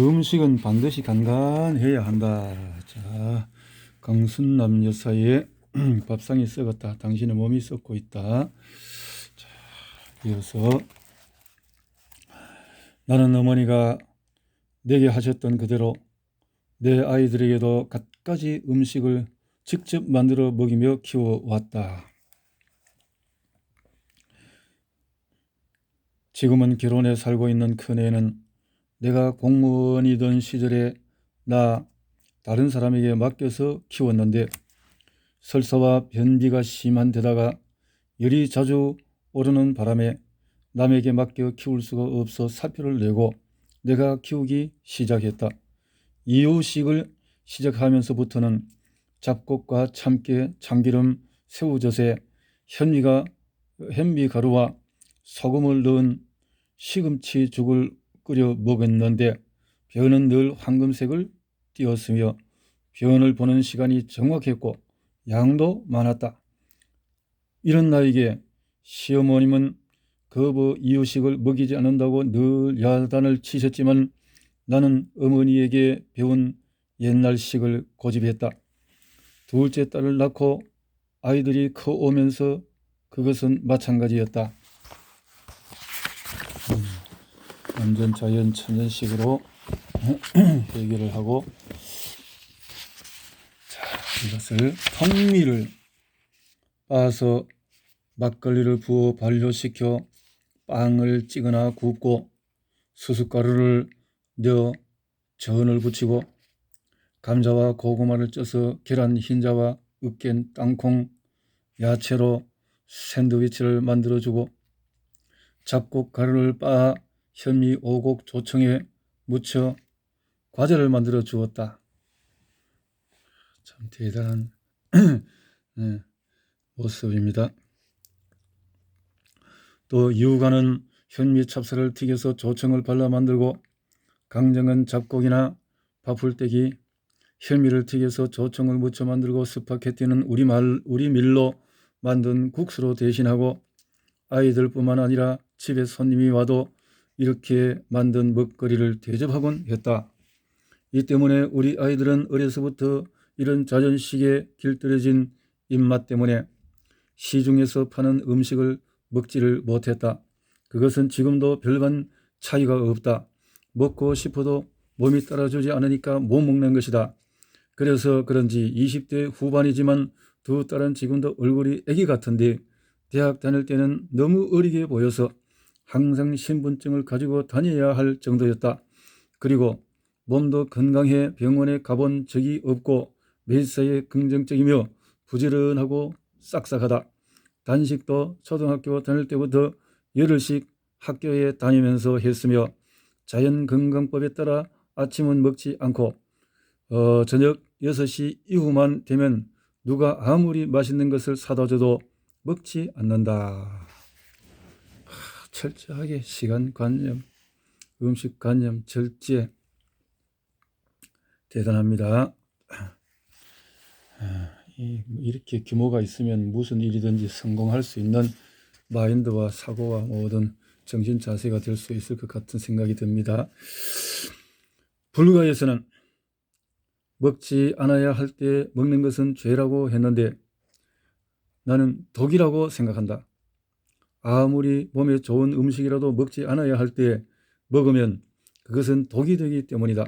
음식은 반드시 간간해야 한다. 자, 강순남 여사의 밥상이 썩었다. 당신의 몸이 썩고 있다. 자, 이어서 나는 어머니가 내게 하셨던 그대로 내 아이들에게도 갖가지 음식을 직접 만들어 먹이며 키워왔다. 지금은 결혼해 살고 있는 큰애는 내가 공무원이던 시절에 나 다른 사람에게 맡겨서 키웠는데 설사와 변비가 심한 데다가 열이 자주 오르는 바람에 남에게 맡겨 키울 수가 없어 사표를 내고 내가 키우기 시작했다. 이유식을 시작하면서부터는 잡곡과 참깨, 참기름, 새우젓에 현미가루와 소금을 넣은 시금치 죽을 끓여 먹었는데 변은 늘 황금색을 띄었으며 변을 보는 시간이 정확했고 양도 많았다. 이런 나에게 시어머님은 거부 이유식을 먹이지 않는다고 늘 야단을 치셨지만 나는 어머니에게 배운 옛날식을 고집했다. 둘째 딸을 낳고 아이들이 커오면서 그것은 마찬가지였다. 완전 자연 천연식으로 해결을 하고, 자, 이것을 통밀을 빻아서 막걸리를 부어 발효시켜 빵을 찌거나 굽고 수숫가루를 넣어 전을 부치고 감자와 고구마를 쪄서 계란 흰자와 으깬 땅콩, 야채로 샌드위치를 만들어주고 잡곡 가루를 빻아 현미 오곡 조청에 묻혀 과자를 만들어 주었다. 참 대단한 네, 모습입니다. 또 유가는 현미 찹쌀을 튀겨서 조청을 발라 만들고 강정은 잡곡이나 밥풀떼기, 현미를 튀겨서 조청을 묻혀 만들고 스파게티는 우리 밀로 만든 국수로 대신하고 아이들뿐만 아니라 집에 손님이 와도 이렇게 만든 먹거리를 대접하곤 했다. 이 때문에 우리 아이들은 어려서부터 이런 자연식에 길들여진 입맛 때문에 시중에서 파는 음식을 먹지를 못했다. 그것은 지금도 별반 차이가 없다. 먹고 싶어도 몸이 따라주지 않으니까 못 먹는 것이다. 그래서 그런지 20대 후반이지만 두 딸은 지금도 얼굴이 애기 같은데 대학 다닐 때는 너무 어리게 보여서 항상 신분증을 가지고 다녀야 할 정도였다. 그리고 몸도 건강해 병원에 가본 적이 없고 매사에 긍정적이며 부지런하고 싹싹하다. 단식도 초등학교 다닐 때부터 열흘씩 학교에 다니면서 했으며 자연건강법에 따라 아침은 먹지 않고 저녁 6시 이후만 되면 누가 아무리 맛있는 것을 사다 줘도 먹지 않는다. 철저하게 시간관념, 음식관념, 절제 대단합니다. 이렇게 규모가 있으면 무슨 일이든지 성공할 수 있는 마인드와 사고와 모든 정신 자세가 될 수 있을 것 같은 생각이 듭니다. 불가에서는 먹지 않아야 할 때 먹는 것은 죄라고 했는데 나는 독이라고 생각한다. 아무리 몸에 좋은 음식이라도 먹지 않아야 할 때 먹으면 그것은 독이 되기 때문이다.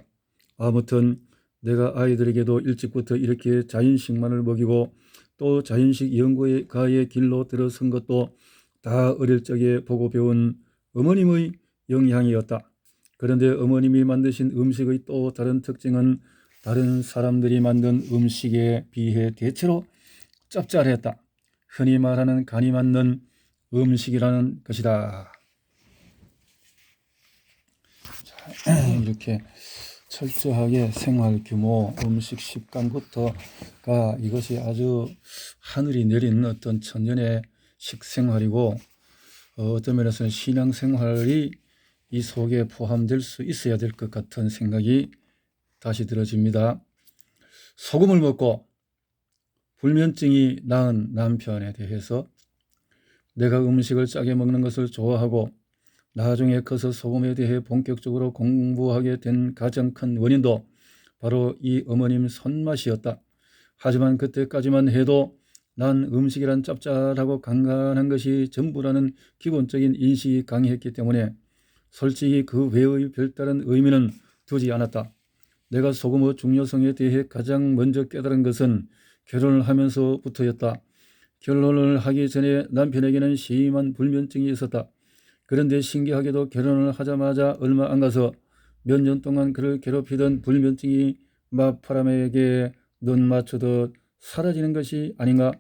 아무튼 내가 아이들에게도 일찍부터 이렇게 자연식만을 먹이고 또 자연식 연구가의 길로 들어선 것도 다 어릴 적에 보고 배운 어머님의 영향이었다. 그런데 어머님이 만드신 음식의 또 다른 특징은 다른 사람들이 만든 음식에 비해 대체로 짭짤했다. 흔히 말하는 간이 맞는 음식이라는 것이다. 자, 이렇게 철저하게 생활 규모, 음식 식단부터가 이것이 아주 하늘이 내린 어떤 천년의 식생활이고 어떤 면에서는 신앙생활이 이 속에 포함될 수 있어야 될 것 같은 생각이 다시 들어집니다. 소금을 먹고 불면증이 나은 남편에 대해서 내가 음식을 짜게 먹는 것을 좋아하고 나중에 커서 소금에 대해 본격적으로 공부하게 된 가장 큰 원인도 바로 이 어머님 손맛이었다. 하지만 그때까지만 해도 난 음식이란 짭짤하고 간간한 것이 전부라는 기본적인 인식이 강했기 때문에 솔직히 그 외의 별다른 의미는 두지 않았다. 내가 소금의 중요성에 대해 가장 먼저 깨달은 것은 결혼을 하면서부터였다. 결혼을 하기 전에 남편에게는 심한 불면증이 있었다. 그런데 신기하게도 결혼을 하자마자 얼마 안 가서 몇 년 동안 그를 괴롭히던 불면증이 맞바람에게 눈 맞추듯 사라지는 것이 아닌가.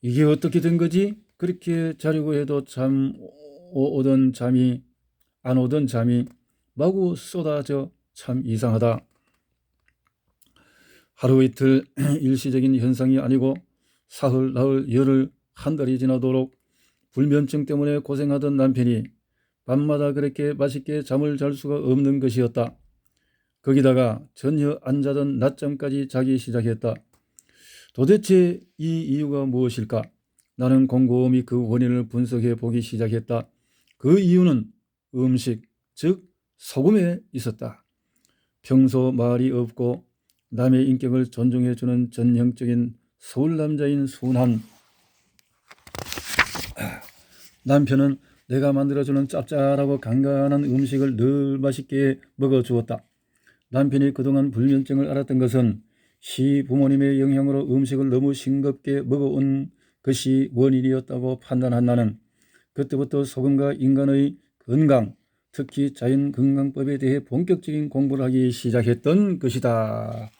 이게 어떻게 된 거지? 그렇게 자려고 해도 오던 잠이 안 오던 잠이 마구 쏟아져 참 이상하다. 하루 이틀 일시적인 현상이 아니고 사흘, 나흘, 열흘, 한 달이 지나도록 불면증 때문에 고생하던 남편이 밤마다 그렇게 맛있게 잠을 잘 수가 없는 것이었다. 거기다가 전혀 안 자던 낮잠까지 자기 시작했다. 도대체 이 이유가 무엇일까? 나는 곰곰이 그 원인을 분석해 보기 시작했다. 그 이유는 음식, 즉 소금에 있었다. 평소 말이 없고 남의 인격을 존중해주는 전형적인 서울 남자인 순한 남편은 내가 만들어주는 짭짤하고 간간한 음식을 늘 맛있게 먹어주었다. 남편이 그동안 불면증을 앓았던 것은 시부모님의 영향으로 음식을 너무 싱겁게 먹어온 것이 원인이었다고 판단한 나는 그때부터 소금과 인간의 건강, 특히 자연건강법에 대해 본격적인 공부를 하기 시작했던 것이다.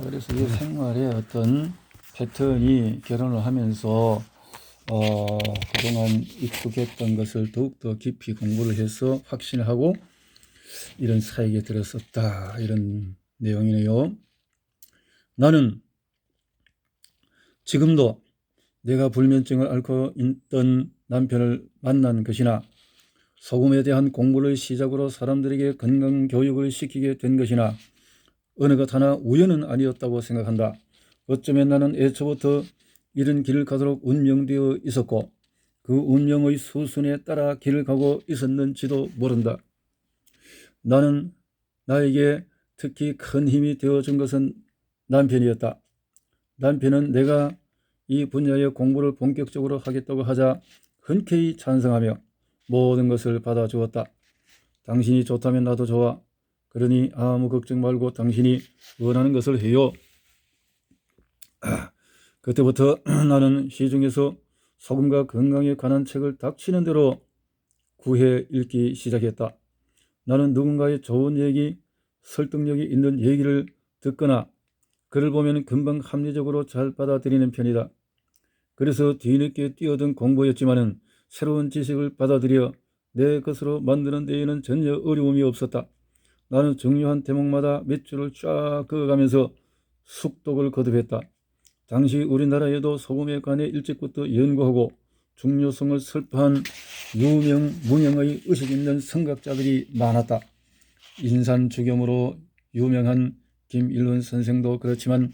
그래서 이 생활의 어떤 패턴이 결혼을 하면서 그동안 익숙했던 것을 더욱더 깊이 공부를 해서 확신하고 이런 사역에 들었었다. 이런 내용이네요. 나는 지금도 내가 불면증을 앓고 있던 남편을 만난 것이나 소금에 대한 공부를 시작으로 사람들에게 건강교육을 시키게 된 것이나 어느 것 하나 우연은 아니었다고 생각한다. 어쩌면 나는 애초부터 이런 길을 가도록 운명되어 있었고 그 운명의 수순에 따라 길을 가고 있었는지도 모른다. 나는 나에게 특히 큰 힘이 되어준 것은 남편이었다. 남편은 내가 이 분야의 공부를 본격적으로 하겠다고 하자 흔쾌히 찬성하며 모든 것을 받아주었다. 당신이 좋다면 나도 좋아. 그러니 아무 걱정 말고 당신이 원하는 것을 해요. 그때부터 나는 시중에서 소금과 건강에 관한 책을 닥치는 대로 구해 읽기 시작했다. 나는 누군가의 좋은 얘기, 설득력이 있는 얘기를 듣거나 글을 보면 금방 합리적으로 잘 받아들이는 편이다. 그래서 뒤늦게 뛰어든 공부였지만은 새로운 지식을 받아들여 내 것으로 만드는 데에는 전혀 어려움이 없었다. 나는 중요한 대목마다 몇 줄을 쫙 그어가면서 숙독을 거듭했다. 당시 우리나라에도 소금에 관해 일찍부터 연구하고 중요성을 설파한 유명 무명의 의식 있는 성각자들이 많았다. 인산주겸으로 유명한 김일훈 선생도 그렇지만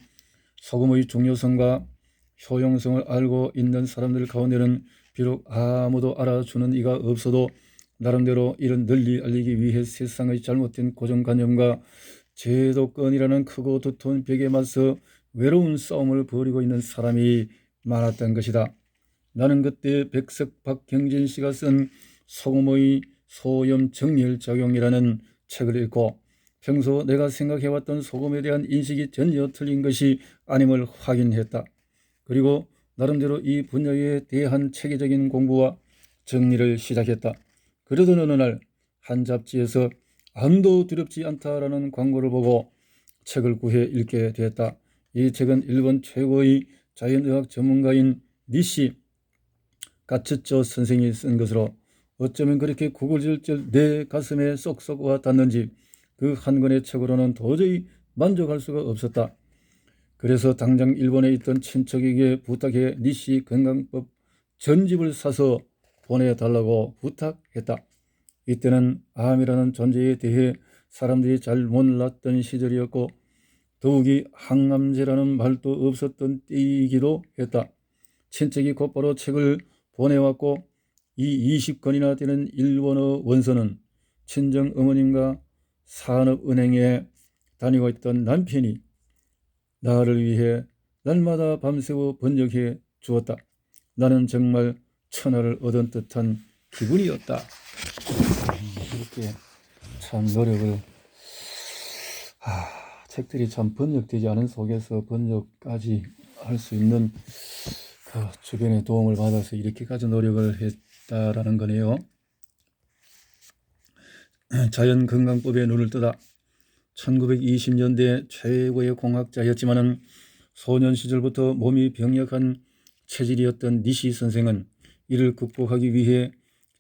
소금의 중요성과 효용성을 알고 있는 사람들 가운데는 비록 아무도 알아주는 이가 없어도 나름대로 이런 널리 알리기 위해 세상의 잘못된 고정관념과 제도권이라는 크고 두터운 벽에 맞서 외로운 싸움을 벌이고 있는 사람이 많았던 것이다. 나는 그때 백석 박경진 씨가 쓴 소금의 소염 정렬작용이라는 책을 읽고 평소 내가 생각해왔던 소금에 대한 인식이 전혀 틀린 것이 아님을 확인했다. 그리고 나름대로 이 분야에 대한 체계적인 공부와 정리를 시작했다. 그러던 어느 날 한 잡지에서 아무도 두렵지 않다라는 광고를 보고 책을 구해 읽게 되었다. 이 책은 일본 최고의 자연의학 전문가인 니시 가츠조 선생이 쓴 것으로 어쩌면 그렇게 구글절절 내 가슴에 쏙쏙 와 닿는지 그 한 권의 책으로는 도저히 만족할 수가 없었다. 그래서 당장 일본에 있던 친척에게 부탁해 니시 건강법 전집을 사서 보내달라고 부탁했다. 이때는 암이라는 존재에 대해 사람들이 잘 몰랐던 시절이었고 더욱이 항암제라는 말도 없었던 때이기도 했다. 친척이 곧바로 책을 보내왔고 이 20건이나 되는 일본어 원서는 친정 어머님과 산업은행에 다니고 있던 남편이 나를 위해 날마다 밤새워 번역해 주었다. 나는 정말 천하를 얻은 듯한 기분이었다. 이렇게 참 노력을 책들이 참 번역되지 않은 속에서 번역까지 할 수 있는 주변의 도움을 받아서 이렇게까지 노력을 했다라는 거네요. 자연건강법에 눈을 뜨다 1920년대 최고의 공학자였지만은 소년 시절부터 몸이 병약한 체질이었던 니시 선생은 이를 극복하기 위해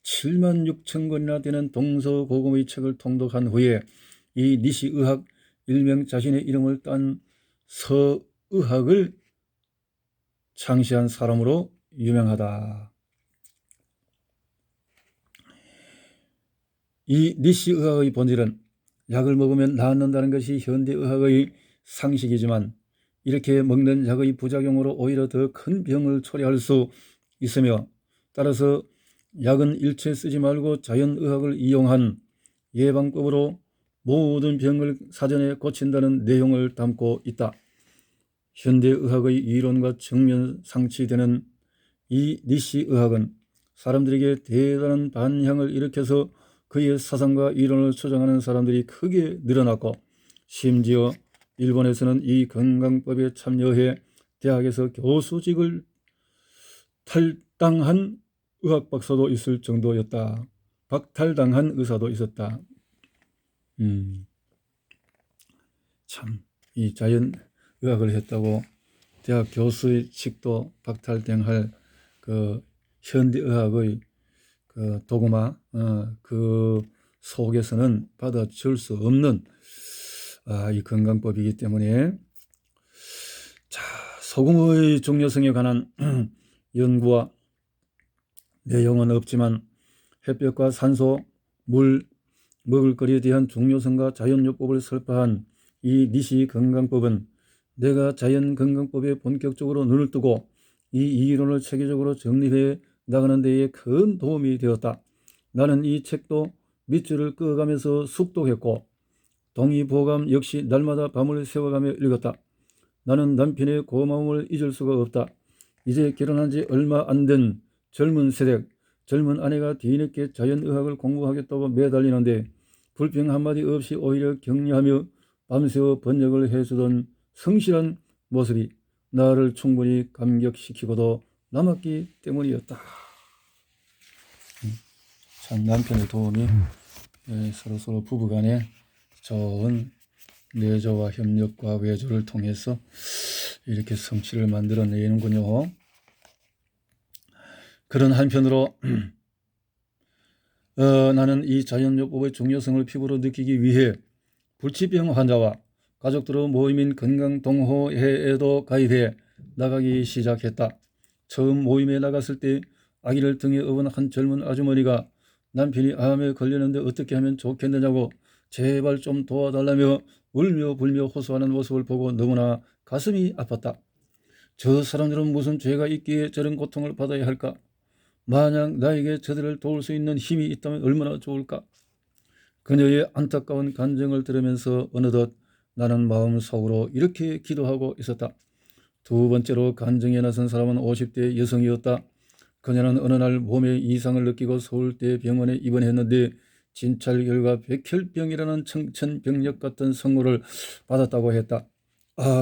7만 6천 권이나 되는 동서고금의 책을 통독한 후에 이 니시 의학, 일명 자신의 이름을 딴 서의학을 창시한 사람으로 유명하다. 이 니시 의학의 본질은 약을 먹으면 낫는다는 것이 현대의학의 상식이지만 이렇게 먹는 약의 부작용으로 오히려 더 큰 병을 초래할 수 있으며, 따라서 약은 일체 쓰지 말고 자연의학을 이용한 예방법으로 모든 병을 사전에 고친다는 내용을 담고 있다. 현대의학의 이론과 정면 상치되는 이 니시 의학은 사람들에게 대단한 반향을 일으켜서 그의 사상과 이론을 추종하는 사람들이 크게 늘어났고, 심지어 일본에서는 이 건강법에 참여해 대학에서 교수직을 탈당한 의학 박사도 있을 정도였다. 박탈당한 의사도 있었다. 참, 이 자연의학을 했다고 대학 교수직도 박탈당할 그 현대의학의 그 도구마, 그 속에서는 받아줄 수 없는 이 건강법이기 때문에, 자, 소금의 중요성에 관한 연구와 내용은 없지만 햇볕과 산소, 물, 먹을거리에 대한 중요성과 자연요법을 설파한 이 니시 건강법은 내가 자연건강법에 본격적으로 눈을 뜨고 이 이론을 체계적으로 정립해 나가는 데에 큰 도움이 되었다. 나는 이 책도 밑줄을 그어가면서 숙독했고 동의보감 역시 날마다 밤을 새워가며 읽었다. 나는 남편의 고마움을 잊을 수가 없다. 이제 결혼한 지 얼마 안 된 젊은 세대, 젊은 아내가 뒤늦게 자연의학을 공부하겠다고 매달리는데 불평 한마디 없이 오히려 격려하며 밤새워 번역을 해주던 성실한 모습이 나를 충분히 감격시키고도 남았기 때문이었다. 참 남편의 도움이 서로 부부간에 좋은 내조와 협력과 외조를 통해서 이렇게 성취를 만들어내는군요. 그런 한편으로 나는 이 자연요법의 중요성을 피부로 느끼기 위해 불치병 환자와 가족들의 모임인 건강동호회에도 가입해 나가기 시작했다. 처음 모임에 나갔을 때 아기를 등에 업은 한 젊은 아주머니가 남편이 암에 걸렸는데 어떻게 하면 좋겠느냐고 제발 좀 도와달라며 울며 불며 호소하는 모습을 보고 너무나 가슴이 아팠다. 저 사람들은 무슨 죄가 있기에 저런 고통을 받아야 할까? 만약 나에게 저들을 도울 수 있는 힘이 있다면 얼마나 좋을까? 그녀의 안타까운 간증을 들으면서 어느덧 나는 마음속으로 이렇게 기도하고 있었다. 두 번째로 간증에 나선 사람은 50대 여성이었다. 그녀는 어느 날 몸에 이상을 느끼고 서울대 병원에 입원했는데 진찰 결과 백혈병이라는 청천벽력 같은 선고를 받았다고 했다.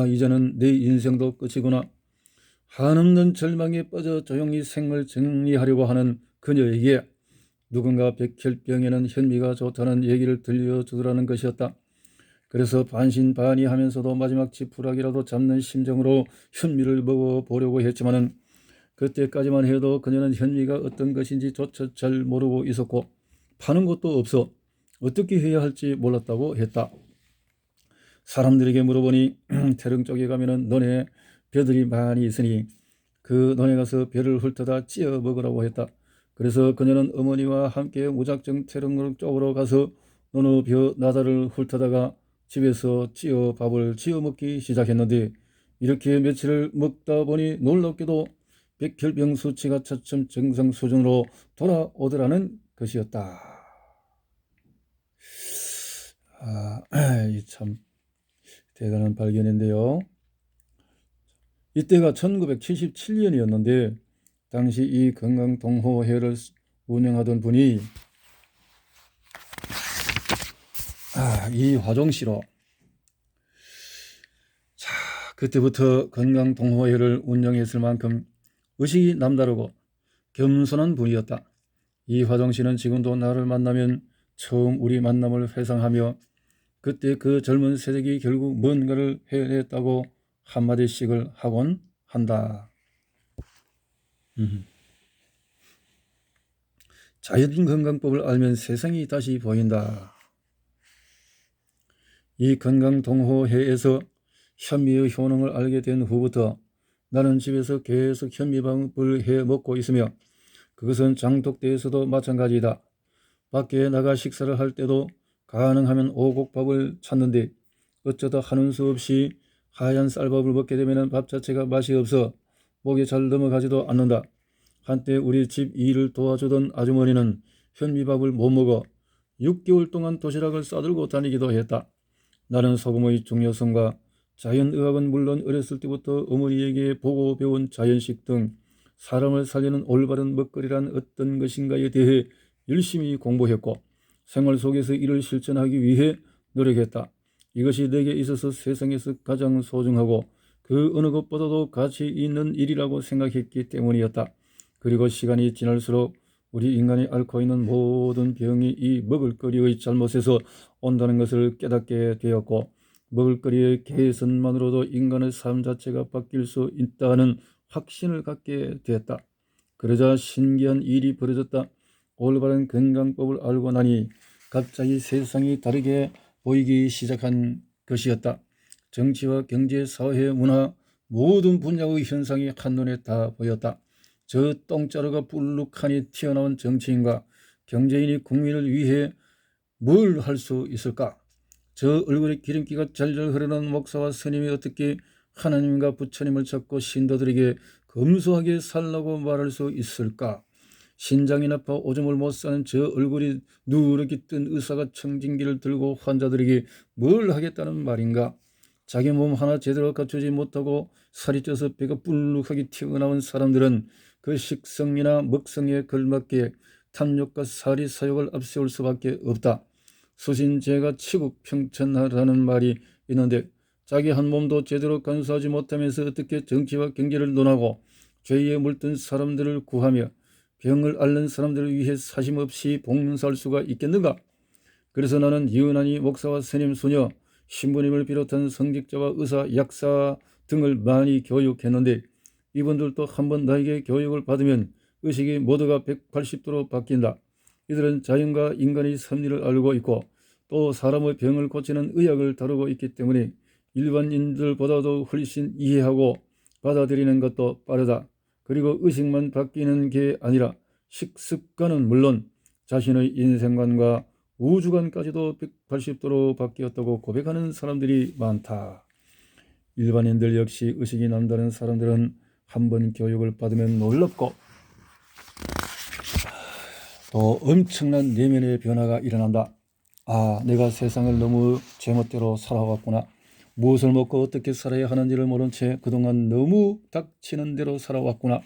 이제는 내 인생도 끝이구나. 한없는 절망에 빠져 조용히 생을 정리하려고 하는 그녀에게 누군가 백혈병에는 현미가 좋다는 얘기를 들려주더라는 것이었다. 그래서 반신반의하면서도 마지막 지푸라기라도 잡는 심정으로 현미를 먹어보려고 했지만은 그때까지만 해도 그녀는 현미가 어떤 것인지 조차 잘 모르고 있었고 파는 곳도 없어 어떻게 해야 할지 몰랐다고 했다. 사람들에게 물어보니 태릉 쪽에 가면은 논에 벼들이 많이 있으니 그 논에 가서 벼를 훑어다 찧어 먹으라고 했다. 그래서 그녀는 어머니와 함께 무작정 태릉 쪽으로 가서 어느 벼 나다를 훑어다가 집에서 밥을 지어 먹기 시작했는데 이렇게 며칠을 먹다 보니 놀랍게도 백혈병 수치가 차츰 정상 수준으로 돌아오더라는 것이었다. 이 참 대단한 발견인데요. 이때가 1977년이었는데 당시 이 건강동호회를 운영하던 분이 이화종씨로, 그때부터 건강동호회를 운영했을 만큼 의식이 남다르고 겸손한 분이었다. 이화종씨는 지금도 나를 만나면 처음 우리 만남을 회상하며 그때 그 젊은 세력이 결국 뭔가를 해냈다고 한마디씩을 하곤 한다. 자연건강법을 알면 세상이 다시 보인다. 이 건강동호회에서 현미의 효능을 알게 된 후부터 나는 집에서 계속 현미밥을 해 먹고 있으며 그것은 장독대에서도 마찬가지이다. 밖에 나가 식사를 할 때도 가능하면 오곡밥을 찾는데 어쩌다 하는 수 없이 하얀 쌀밥을 먹게 되면 밥 자체가 맛이 없어 목에 잘 넘어가지도 않는다. 한때 우리 집 일을 도와주던 아주머니는 현미밥을 못 먹어 6개월 동안 도시락을 싸들고 다니기도 했다. 나는 소금의 중요성과 자연의학은 물론 어렸을 때부터 어머니에게 보고 배운 자연식 등 사람을 살리는 올바른 먹거리란 어떤 것인가에 대해 열심히 공부했고 생활 속에서 이를 실천하기 위해 노력했다. 이것이 내게 있어서 세상에서 가장 소중하고 그 어느 것보다도 가치 있는 일이라고 생각했기 때문이었다. 그리고 시간이 지날수록 우리 인간이 앓고 있는 모든 병이 이 먹을거리의 잘못에서 온다는 것을 깨닫게 되었고 먹을거리의 개선만으로도 인간의 삶 자체가 바뀔 수 있다는 확신을 갖게 되었다. 그러자 신기한 일이 벌어졌다. 올바른 건강법을 알고 나니 갑자기 세상이 다르게 보이기 시작한 것이었다. 정치와 경제, 사회, 문화 모든 분야의 현상이 한눈에 다 보였다. 저 똥자루가 불룩하니 튀어나온 정치인과 경제인이 국민을 위해 뭘 할 수 있을까? 저 얼굴에 기름기가 잘잘 흐르는 목사와 스님이 어떻게 하나님과 부처님을 찾고 신도들에게 검소하게 살라고 말할 수 있을까? 신장이 나빠 오줌을 못 싸는 저 얼굴이 누렇게 뜬 의사가 청진기를 들고 환자들에게 뭘 하겠다는 말인가? 자기 몸 하나 제대로 갖추지 못하고 살이 쪄서 배가 불룩하게 튀어나온 사람들은 그 식성이나 먹성에 걸맞게 탐욕과 사리 사욕을 앞세울 수밖에 없다. 수신제가 치국평천하라는 말이 있는데 자기 한 몸도 제대로 간수하지 못하면서 어떻게 정치와 경제를 논하고 죄에 물든 사람들을 구하며 병을 앓는 사람들을 위해 사심없이 봉사할 수가 있겠는가? 그래서 나는 유난히 목사와 스님, 수녀, 신부님을 비롯한 성직자와 의사, 약사 등을 많이 교육했는데 이분들도 한번 나에게 교육을 받으면 의식이 모두가 180도로 바뀐다. 이들은 자연과 인간의 섭리를 알고 있고 또 사람의 병을 고치는 의학을 다루고 있기 때문에 일반인들보다도 훨씬 이해하고 받아들이는 것도 빠르다. 그리고 의식만 바뀌는 게 아니라 식습관은 물론 자신의 인생관과 우주관까지도 180도로 바뀌었다고 고백하는 사람들이 많다. 일반인들 역시 의식이 남다른 사람들은 한번 교육을 받으면 놀랍고 또 엄청난 내면의 변화가 일어난다. 내가 세상을 너무 제멋대로 살아왔구나. 무엇을 먹고 어떻게 살아야 하는지를 모른 채 그동안 너무 닥치는 대로 살아왔구나.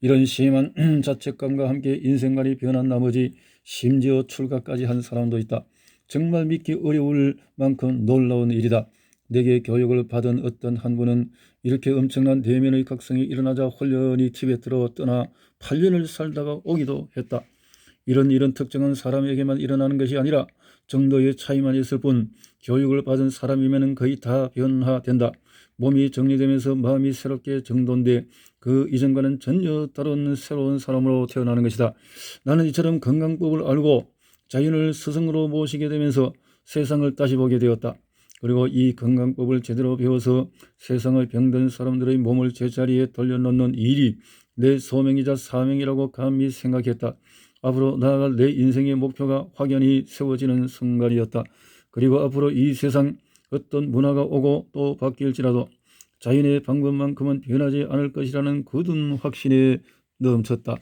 이런 심한 자책감과 함께 인생관이 변한 나머지 심지어 출가까지 한 사람도 있다. 정말 믿기 어려울 만큼 놀라운 일이다. 내게 교육을 받은 어떤 한 분은 이렇게 엄청난 내면의 각성이 일어나자 홀연히 티베트로 떠나 8년을 살다가 오기도 했다. 이런 일은 특정한 사람에게만 일어나는 것이 아니라 정도의 차이만 있을 뿐 교육을 받은 사람이면 거의 다 변화된다. 몸이 정리되면서 마음이 새롭게 정돈돼 그 이전과는 전혀 다른 새로운 사람으로 태어나는 것이다. 나는 이처럼 건강법을 알고 자연을 스승으로 모시게 되면서 세상을 다시 보게 되었다. 그리고 이 건강법을 제대로 배워서 세상의 병든 사람들의 몸을 제자리에 돌려놓는 일이 내 소명이자 사명이라고 감히 생각했다. 앞으로 나아갈 내 인생의 목표가 확연히 세워지는 순간이었다. 그리고 앞으로 이 세상 어떤 문화가 오고 또 바뀔지라도 자연의 방법만큼은 변하지 않을 것이라는 굳은 확신에 넘쳤다.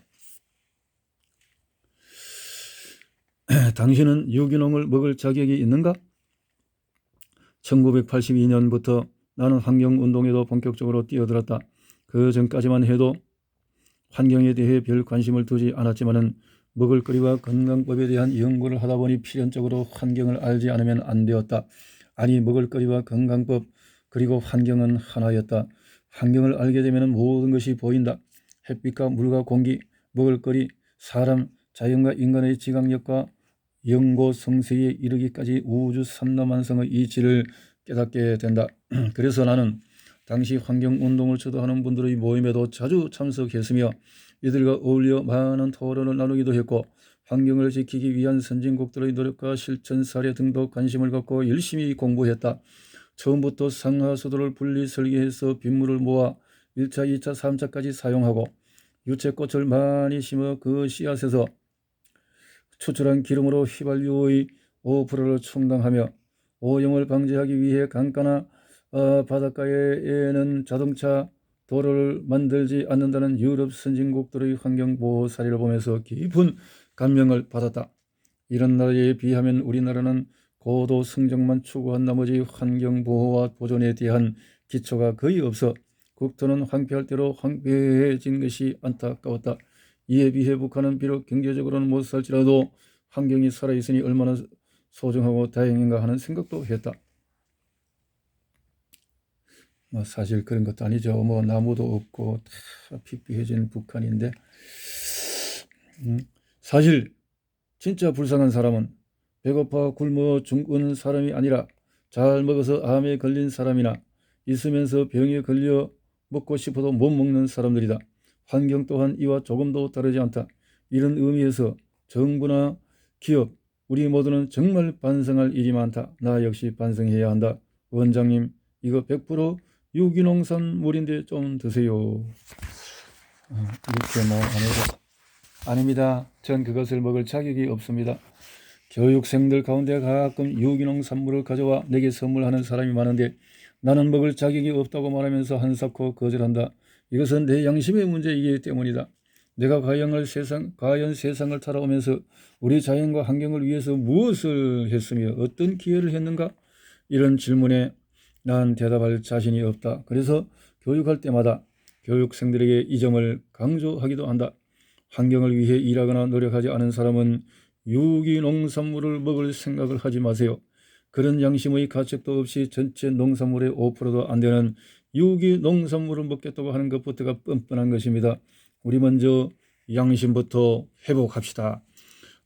당신은 유기농을 먹을 자격이 있는가? 1982년부터 나는 환경운동에도 본격적으로 뛰어들었다. 그 전까지만 해도 환경에 대해 별 관심을 두지 않았지만은 먹을거리와 건강법에 대한 연구를 하다 보니 필연적으로 환경을 알지 않으면 안 되었다. 아니, 먹을거리와 건강법 그리고 환경은 하나였다. 환경을 알게 되면 모든 것이 보인다. 햇빛과 물과 공기, 먹을거리, 사람, 자연과 인간의 지각력과 영고성세에 이르기까지 우주 삼라만성의 이치를 깨닫게 된다. 그래서 나는 당시 환경운동을 주도하는 분들의 모임에도 자주 참석했으며 이들과 어울려 많은 토론을 나누기도 했고 환경을 지키기 위한 선진국들의 노력과 실천 사례 등도 관심을 갖고 열심히 공부했다. 처음부터 상하수도를 분리 설계해서 빗물을 모아 1차, 2차, 3차까지 사용하고 유채꽃을 많이 심어 그 씨앗에서 추출한 기름으로 휘발유의 5%를 충당하며 오염을 방지하기 위해 강가나 바닷가에는 자동차 도로를 만들지 않는다는 유럽 선진국들의 환경보호 사례를 보면서 깊은 감명을 받았다. 이런 나라에 비하면 우리나라는 고도 성장만 추구한 나머지 환경보호와 보존에 대한 기초가 거의 없어 국토는 황폐할 대로 황폐해진 것이 안타까웠다. 이에 비해 북한은 비록 경제적으로는 못 살지라도 환경이 살아있으니 얼마나 소중하고 다행인가 하는 생각도 했다. 사실 그런 것도 아니죠. 나무도 없고 다 피폐해진 북한인데 사실 진짜 불쌍한 사람은 배고파 굶어 죽은 사람이 아니라 잘 먹어서 암에 걸린 사람이나 있으면서 병에 걸려 먹고 싶어도 못 먹는 사람들이다. 환경 또한 이와 조금도 다르지 않다. 이런 의미에서 정부나 기업, 우리 모두는 정말 반성할 일이 많다. 나 역시 반성해야 한다. 원장님, 이거 100% 유기농산물인데 좀 드세요. 이렇게 아니고 아닙니다. 전 그것을 먹을 자격이 없습니다. 교육생들 가운데 가끔 유기농 산물을 가져와 내게 선물하는 사람이 많은데 나는 먹을 자격이 없다고 말하면서 한사코 거절한다. 이것은 내 양심의 문제이기 때문이다. 내가 과연 세상을 살아오면서 우리 자연과 환경을 위해서 무엇을 했으며 어떤 기여를 했는가? 이런 질문에 난 대답할 자신이 없다. 그래서 교육할 때마다 교육생들에게 이 점을 강조하기도 한다. 환경을 위해 일하거나 노력하지 않은 사람은 유기농산물을 먹을 생각을 하지 마세요. 그런 양심의 가책도 없이 전체 농산물의 5%도 안 되는 유기농산물을 먹겠다고 하는 것부터가 뻔뻔한 것입니다. 우리 먼저 양심부터 회복합시다.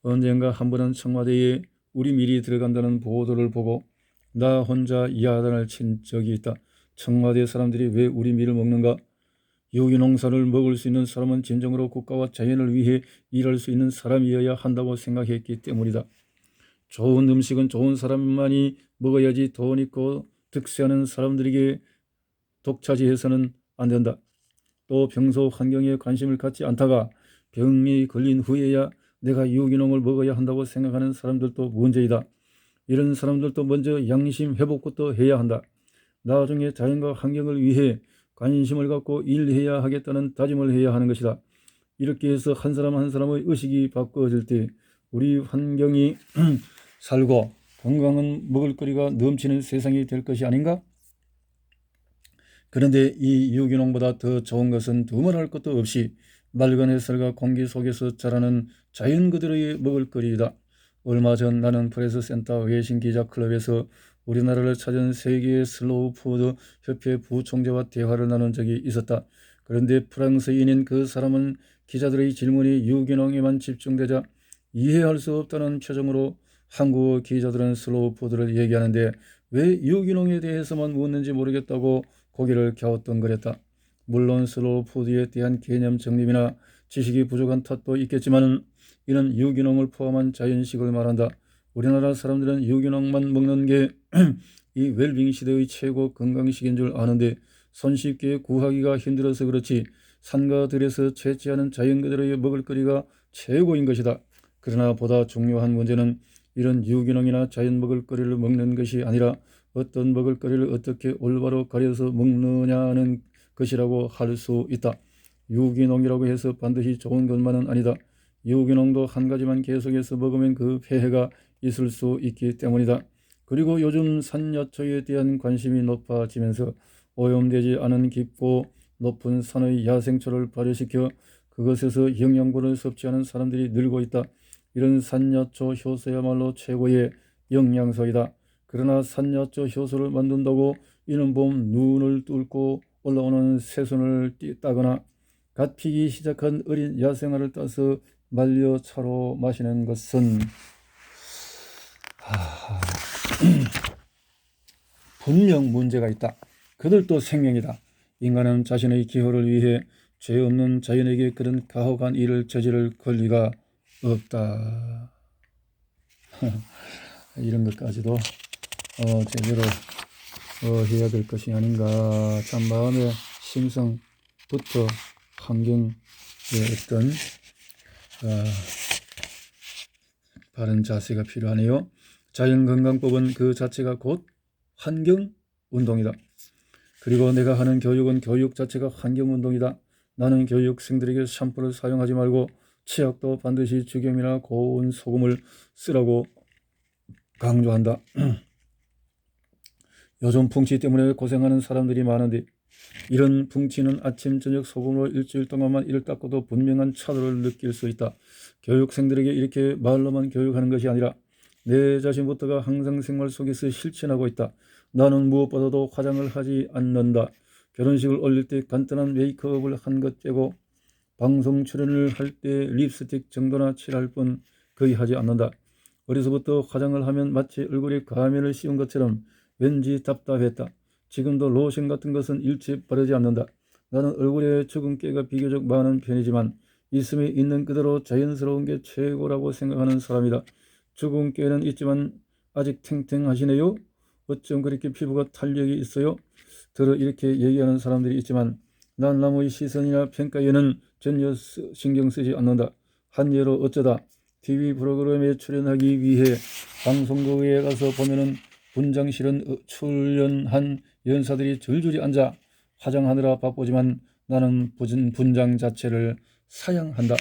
언젠가 한 번은 청와대에 우리 미리 들어간다는 보도를 보고 나 혼자 야단을 친 적이 있다. 청와대 사람들이 왜 우리 밀을 먹는가? 유기농산을 먹을 수 있는 사람은 진정으로 국가와 자연을 위해 일할 수 있는 사람이어야 한다고 생각했기 때문이다. 좋은 음식은 좋은 사람만이 먹어야지 돈 있고 득세하는 사람들에게 독차지해서는 안 된다. 또 평소 환경에 관심을 갖지 않다가 병이 걸린 후에야 내가 유기농을 먹어야 한다고 생각하는 사람들도 문제이다. 이런 사람들도 먼저 양심 회복부터 해야 한다. 나중에 자연과 환경을 위해 관심을 갖고 일해야 하겠다는 다짐을 해야 하는 것이다. 이렇게 해서 한 사람 한 사람의 의식이 바꿔질 때 우리 환경이 살고 건강한 먹을거리가 넘치는 세상이 될 것이 아닌가? 그런데 이 유기농보다 더 좋은 것은 두말할 것도 없이 맑은 햇살과 공기 속에서 자라는 자연 그대로의 먹을거리이다. 얼마 전 나는 프레스센터 외신기자클럽에서 우리나라를 찾은 세계 슬로우푸드 협회 부총재와 대화를 나눈 적이 있었다. 그런데 프랑스인인 그 사람은 기자들의 질문이 유기농에만 집중되자 이해할 수 없다는 표정으로 한국어 기자들은 슬로우푸드를 얘기하는데 왜 유기농에 대해서만 묻는지 모르겠다고 고개를 갸우뚱거렸다. 물론 슬로우푸드에 대한 개념 정립이나 지식이 부족한 탓도 있겠지만 이는 유기농을 포함한 자연식을 말한다. 우리나라 사람들은 유기농만 먹는 게 이 웰빙 시대의 최고 건강식인 줄 아는데 손쉽게 구하기가 힘들어서 그렇지 산과 들에서 채취하는 자연 그대로의 먹을거리가 최고인 것이다. 그러나 보다 중요한 문제는 이런 유기농이나 자연 먹을거리를 먹는 것이 아니라 어떤 먹을거리를 어떻게 올바로 가려서 먹느냐는 것이라고 할 수 있다. 유기농이라고 해서 반드시 좋은 것만은 아니다. 유기농도 한 가지만 계속해서 먹으면 그 폐해가 있을 수 있기 때문이다. 그리고 요즘 산야초에 대한 관심이 높아지면서 오염되지 않은 깊고 높은 산의 야생초를 발효시켜 그것에서 영양분을 섭취하는 사람들이 늘고 있다. 이런 산야초 효소야말로 최고의 영양소이다. 그러나 산야초 효소를 만든다고 이는 봄 눈을 뚫고 올라오는 새순을 따거나 갓 피기 시작한 어린 야생화를 따서 말려 차로 마시는 것은 분명 문제가 있다. 그들도 생명이다. 인간은 자신의 기호를 위해 죄 없는 자연에게 그런 가혹한 일을 저지를 권리가 없다. 이런 것까지도 제대로 해야 될 것이 아닌가. 참 마음의 심성부터 환경의 어떤 바른 자세가 필요하네요. 자연건강법은 그 자체가 곧 환경운동이다. 그리고 내가 하는 교육은 교육 자체가 환경운동이다. 나는 교육생들에게 샴푸를 사용하지 말고 치약도 반드시 죽염이나 고운 소금을 쓰라고 강조한다. 요즘 풍치 때문에 고생하는 사람들이 많은데 이런 풍치는 아침 저녁 소금으로 일주일 동안만 이를 닦고도 분명한 차도를 느낄 수 있다. 교육생들에게 이렇게 말로만 교육하는 것이 아니라 내 자신부터가 항상 생활 속에서 실천하고 있다. 나는 무엇보다도 화장을 하지 않는다. 결혼식을 올릴 때 간단한 메이크업을 한 것 빼고 방송 출연을 할 때 립스틱 정도나 칠할 뿐 거의 하지 않는다. 어려서부터 화장을 하면 마치 얼굴에 가면을 씌운 것처럼 왠지 답답했다. 지금도 로션 같은 것은 일체 바르지 않는다. 나는 얼굴에 주근깨가 비교적 많은 편이지만 있음에 있는 그대로 자연스러운 게 최고라고 생각하는 사람이다. 주근깨는 있지만 아직 탱탱하시네요. 어쩜 그렇게 피부가 탄력이 있어요? 들어 이렇게 얘기하는 사람들이 있지만 난 남의 시선이나 평가에는 전혀 신경 쓰지 않는다. 한 예로 어쩌다 TV 프로그램에 출연하기 위해 방송국에 가서 보면은 분장실은 출연한 연사들이 줄줄이 앉아 화장하느라 바쁘지만 나는 분장 자체를 사양한다.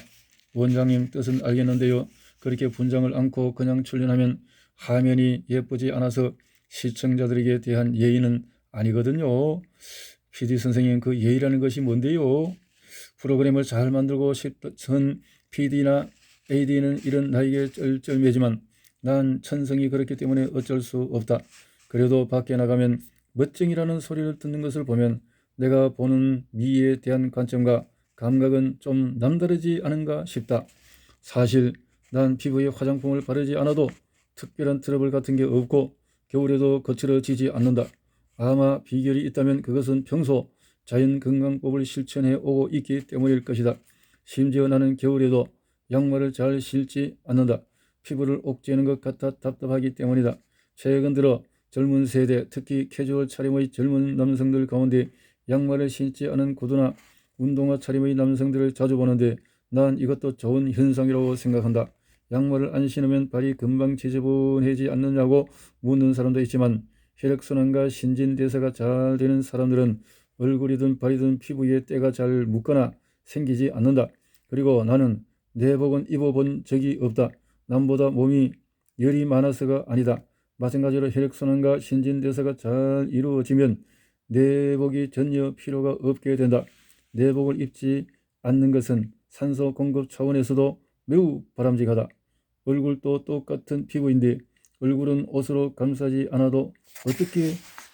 원장님 뜻은 알겠는데요. 그렇게 분장을 않고 그냥 출연하면 화면이 예쁘지 않아서 시청자들에게 대한 예의는 아니거든요. PD 선생님, 그 예의라는 것이 뭔데요? 프로그램을 잘 만들고 싶은 PD나 AD는 이런 나에게 쩔쩔매지만 난 천성이 그렇기 때문에 어쩔 수 없다. 그래도 밖에 나가면 멋쟁이라는 소리를 듣는 것을 보면 내가 보는 미에 대한 관점과 감각은 좀 남다르지 않은가 싶다. 사실 난 피부에 화장품을 바르지 않아도 특별한 트러블 같은 게 없고 겨울에도 거칠어지지 않는다. 아마 비결이 있다면 그것은 평소 자연건강법을 실천해 오고 있기 때문일 것이다. 심지어 나는 겨울에도 양말을 잘 신지 않는다. 피부를 옥죄는 것 같아 답답하기 때문이다. 최근 들어 젊은 세대, 특히 캐주얼 차림의 젊은 남성들 가운데 양말을 신지 않은 구두나 운동화 차림의 남성들을 자주 보는데 난 이것도 좋은 현상이라고 생각한다. 양말을 안 신으면 발이 금방 지저분해지지 않느냐고 묻는 사람도 있지만 혈액순환과 신진대사가 잘 되는 사람들은 얼굴이든 발이든 피부에 때가 잘 묻거나 생기지 않는다. 그리고 나는 내복은 입어본 적이 없다. 남보다 몸이 열이 많아서가 아니다. 마찬가지로 혈액순환과 신진대사가 잘 이루어지면 내복이 전혀 필요가 없게 된다. 내복을 입지 않는 것은 산소 공급 차원에서도 매우 바람직하다. 얼굴도 똑같은 피부인데 얼굴은 옷으로 감싸지 않아도 어떻게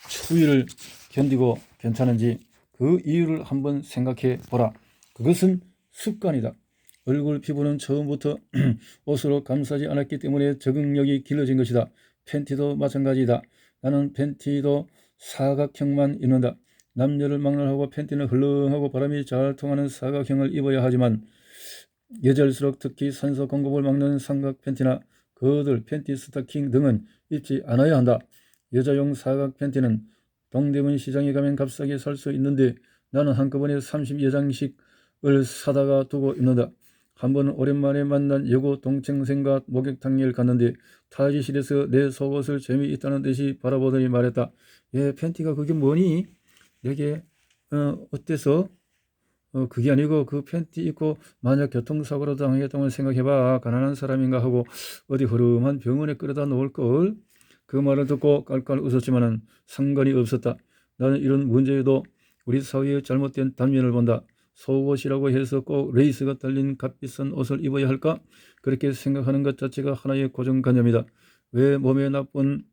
추위를 견디고 괜찮은지 그 이유를 한번 생각해 보라. 그것은 습관이다. 얼굴 피부는 처음부터 옷으로 감싸지 않았기 때문에 적응력이 길러진 것이다. 팬티도 마찬가지다. 나는 팬티도 사각형만 입는다. 남녀를 막론하고 팬티는 헐렁하고 바람이 잘 통하는 사각형을 입어야 하지만 예절수록 특히 산소 공급을 막는 삼각 팬티나 거들 팬티 스타킹 등은 입지 않아야 한다. 여자용 사각 팬티는 동대문 시장에 가면 값싸게 살 수 있는데 나는 한꺼번에 30여장씩을 사다가 두고 입는다. 한 번은 오랜만에 만난 여고 동창생과 목욕탕을 갔는데 탈의실에서 내 속옷을 재미있다는 듯이 바라보더니 말했다. 얘 팬티가 그게 뭐니? 내게 어때서? 그게 아니고 그 팬티 입고 만약 교통사고로 당했다면 생각해봐. 가난한 사람인가 하고 어디 허름한 병원에 끌어다 놓을걸. 그 말을 듣고 깔깔 웃었지만은 상관이 없었다. 나는 이런 문제에도 우리 사회의 잘못된 단면을 본다. 속옷이라고 해서 꼭 레이스가 달린 값비싼 옷을 입어야 할까? 그렇게 생각하는 것 자체가 하나의 고정관념이다. 왜 몸에 나쁜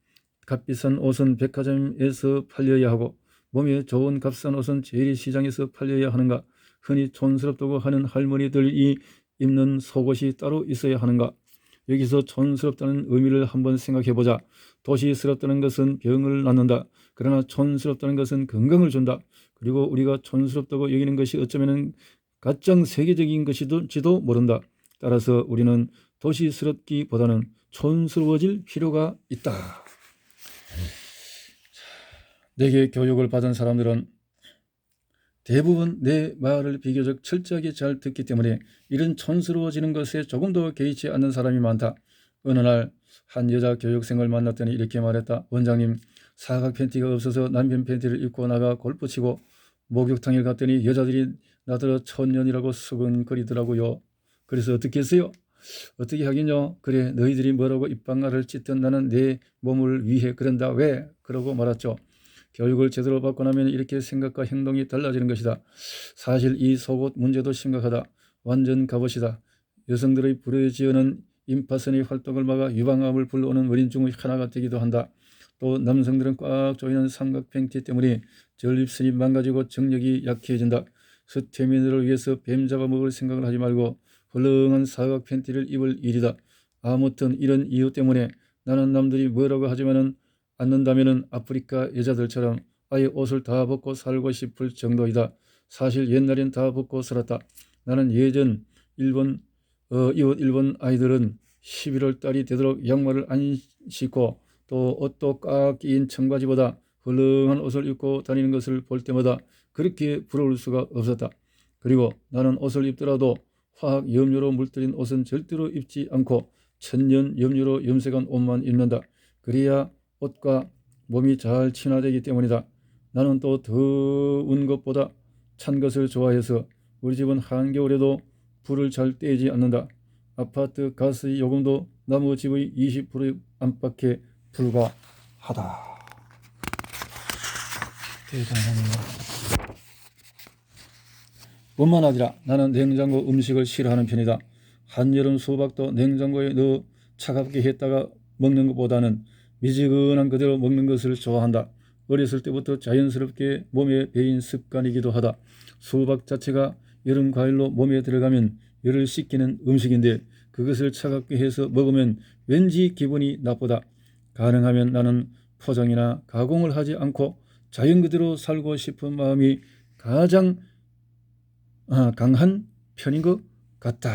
값비싼 옷은 백화점에서 팔려야 하고 몸에 좋은 값싼 옷은 재래시장에서 팔려야 하는가? 흔히 촌스럽다고 하는 할머니들이 입는 속옷이 따로 있어야 하는가? 여기서 촌스럽다는 의미를 한번 생각해보자. 도시스럽다는 것은 병을 낳는다. 그러나 촌스럽다는 것은 건강을 준다. 그리고 우리가 촌스럽다고 여기는 것이 어쩌면 가장 세계적인 것일지도 모른다. 따라서 우리는 도시스럽기보다는 촌스러워질 필요가 있다. 내게 교육을 받은 사람들은 대부분 내 말을 비교적 철저하게 잘 듣기 때문에 이런 촌스러워지는 것에 조금도 개의치 않는 사람이 많다. 어느 날 한 여자 교육생을 만났더니 이렇게 말했다. 원장님, 사각 팬티가 없어서 남편 팬티를 입고 나가 골프 치고 목욕탕에 갔더니 여자들이 나더러 천년이라고 수근거리더라고요. 그래서 어떻게 했어요? 어떻게 하긴요. 그래, 너희들이 뭐라고 입방아를 찢든 나는 내 몸을 위해 그런다. 왜? 그러고 말았죠. 교육을 제대로 받고 나면 이렇게 생각과 행동이 달라지는 것이다. 사실 이 속옷 문제도 심각하다. 완전 갑옷이다. 여성들의 불에 지어는 임파선의 활동을 막아 유방암을 불러오는 원인 중의 하나가 되기도 한다. 또 남성들은 꽉 조이는 삼각 팬티 때문에 전립선이 망가지고 정력이 약해진다. 스태미너를 위해서 뱀 잡아먹을 생각을 하지 말고 헐렁한 사각 팬티를 입을 일이다. 아무튼 이런 이유 때문에 나는 남들이 뭐라고 하지만은 않는다면은 아프리카 여자들처럼 아예 옷을 다 벗고 살고 싶을 정도이다. 사실 옛날엔 다 벗고 살았다. 나는 예전 이웃 일본 아이들은 11월 달이 되도록 양말을 안 신고 또 옷도 꽉 끼인 청바지보다 헐렁한 옷을 입고 다니는 것을 볼 때마다 그렇게 부러울 수가 없었다. 그리고 나는 옷을 입더라도 화학 염료로 물들인 옷은 절대로 입지 않고 천년 염료로 염색한 옷만 입는다. 그래야 옷과 몸이 잘 친화되기 때문이다. 나는 또 더운 것보다 찬 것을 좋아해서 우리 집은 한겨울에도 불을 잘 떼지 않는다. 아파트 가스 요금도 나무 집의 20% 안팎에 불과하다. 대단하네요. 뿐만 아니라 나는 냉장고 음식을 싫어하는 편이다. 한여름 수박도 냉장고에 넣어 차갑게 했다가 먹는 것보다는 미지근한 그대로 먹는 것을 좋아한다. 어렸을 때부터 자연스럽게 몸에 배인 습관이기도 하다. 수박 자체가 여름 과일로 몸에 들어가면 열을 식히는 음식인데 그것을 차갑게 해서 먹으면 왠지 기분이 나쁘다. 가능하면 나는 포장이나 가공을 하지 않고 자연 그대로 살고 싶은 마음이 가장 강한 편인 것 같다.